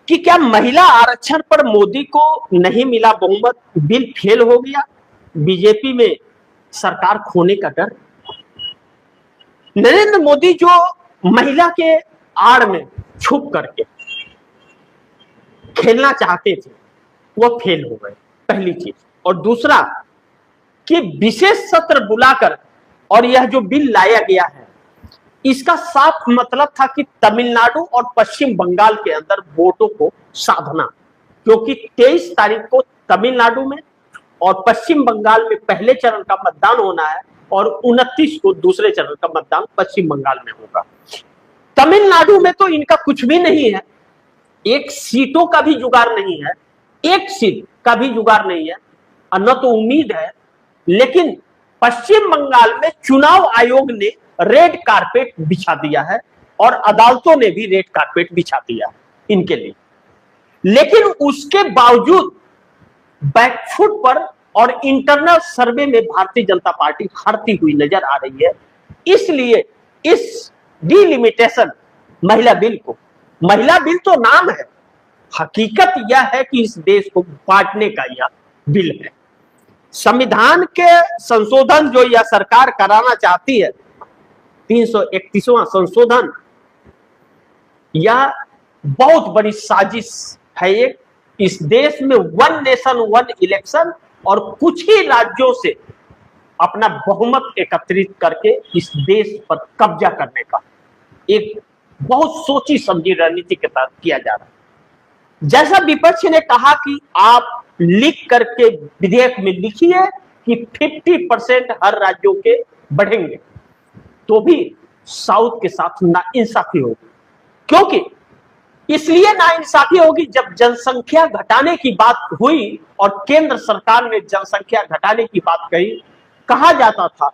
कि क्या महिला आरक्षण पर मोदी को नहीं मिला बहुमत, बिल फेल हो गया, बीजेपी में सरकार खोने का डर। नरेंद्र मोदी जो महिला के आड़ में छुप करके खेलना चाहते थे वो फेल हो गए, पहली चीज। और दूसरा कि विशेष सत्र बुलाकर और यह जो बिल लाया गया है इसका साफ मतलब था कि तमिलनाडु और पश्चिम बंगाल के अंदर वोटों को साधना, क्योंकि 23 तारीख को तमिलनाडु में और पश्चिम बंगाल में पहले चरण का मतदान होना है और 29 को दूसरे चरण का मतदान पश्चिम बंगाल में होगा। तमिलनाडु में तो इनका कुछ भी नहीं है, एक सीटों का भी जुगाड़ नहीं है, एक सीट का भी जुगाड़ नहीं है, न तो उम्मीद है। लेकिन पश्चिम बंगाल में चुनाव आयोग ने रेड कारपेट बिछा दिया है और अदालतों ने भी रेड कारपेट बिछा दिया है इनके लिए। लेकिन उसके बावजूद बैकफुट पर और इंटरनल सर्वे में भारतीय जनता पार्टी हारती हुई नजर आ रही है। इसलिए इस डिलिमिटेशन महिला बिल को, महिला बिल तो नाम है, हकीकत यह है कि इस देश को बांटने का यह बिल है। संविधान के संशोधन जो यह सरकार कराना चाहती है, 331वां संशोधन, यह बहुत बड़ी साजिश है। एक इस देश में वन नेशन वन इलेक्शन और कुछ ही राज्यों से अपना बहुमत एकत्रित करके इस देश पर कब्जा करने का एक बहुत सोची समझी रणनीति के तहत किया जा रहा है। जैसा विपक्ष ने कहा कि आप लिख करके विधेयक में लिखिए कि 50% हर राज्यों के बढ़ेंगे, तो भी साउथ के साथ नाइंसाफी होगी। क्योंकि इसलिए नाइंसाफी होगी, जब जनसंख्या घटाने की बात हुई और केंद्र सरकार ने जनसंख्या घटाने की बात कही, कहा जाता था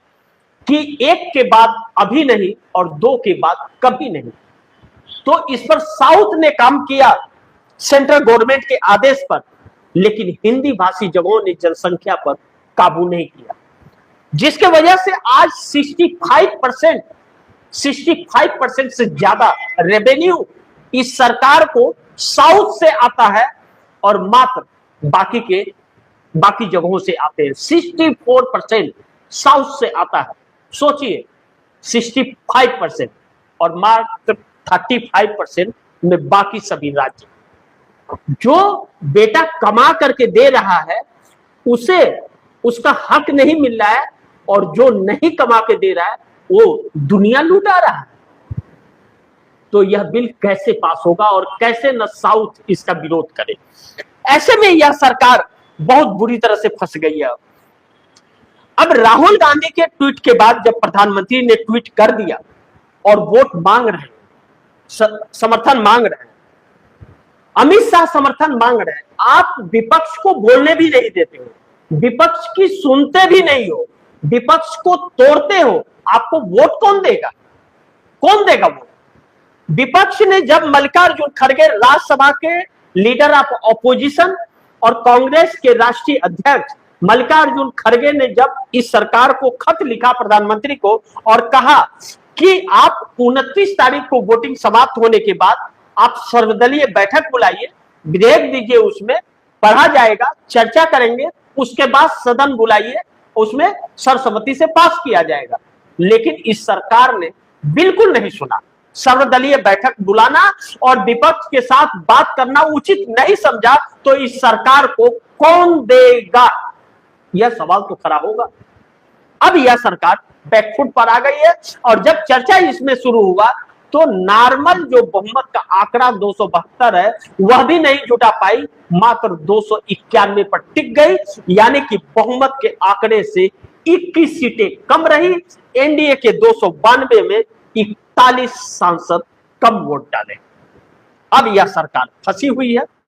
कि 1 के बाद अभी नहीं और 2 के बाद कभी नहीं। तो इस पर साउथ ने काम किया सेंट्रल गवर्नमेंट के आदेश पर, लेकिन हिंदी भाषी जगहों ने जनसंख्या पर काबू नहीं किया, जिसके वजह से आज 65% से ज्यादा रेवेन्यू इस सरकार को साउथ से आता है और मात्र बाकी जगहों से आते हैं। 64% साउथ से आता है, सोचिए 65% और मात्र 35% में बाकी सभी राज्य। जो बेटा कमा करके दे रहा है उसे उसका हक नहीं मिल रहा है और जो नहीं कमा के दे रहा है वो दुनिया लूटा रहा है। तो यह बिल कैसे पास होगा और कैसे न साउथ इसका विरोध करे। ऐसे में यह सरकार बहुत बुरी तरह से फंस गई है। अब राहुल गांधी के ट्वीट के बाद जब प्रधानमंत्री ने ट्वीट कर दिया और वोट मांग रहे हैं, समर्थन मांग रहे हैं, अमित शाह समर्थन मांग रहे हैं, आप विपक्ष को बोलने भी नहीं देते हो, विपक्ष की सुनते भी नहीं हो, विपक्ष को तोड़ते हो, आपको वोट कौन देगा? कौन देगा वोट? विपक्ष ने जब मल्लिकार्जुन खड़गे राज्यसभा के लीडर ऑफ ऑपोजिशन और कांग्रेस के राष्ट्रीय अध्यक्ष मल्लिकार्जुन खड़गे ने जब इस सरकार को खत लिखा प्रधानमंत्री को और कहा कि आप 29 तारीख को वोटिंग समाप्त होने के बाद आप सर्वदलीय बैठक बुलाइए, विधेयक दीजिए, उसमें पढ़ा जाएगा, चर्चा करेंगे, उसके बाद सदन बुलाइए, उसमें सर्वसम्मति से पास किया जाएगा। लेकिन इस सरकार ने बिल्कुल नहीं सुना। सर्वदलीय बैठक बुलाना और विपक्ष के साथ बात करना उचित नहीं समझा, तो इस सरकार को कौन देगा? यह सवाल तो खड़ा होगा। अब यह सरकार बैकफुट पर आ गई है और जब चर्चा इसमें शुरू हुआ तो नॉर्मल जो बहुमत का आंकड़ा 272 है वह भी नहीं जुटा पाई, मात्र 291 पर टिक गई। यानी कि बहुमत के आंकड़े से 21 सीटें कम रही। एनडीए के 292 में 41 सांसद कम वोट डाले। अब यह सरकार फंसी हुई है।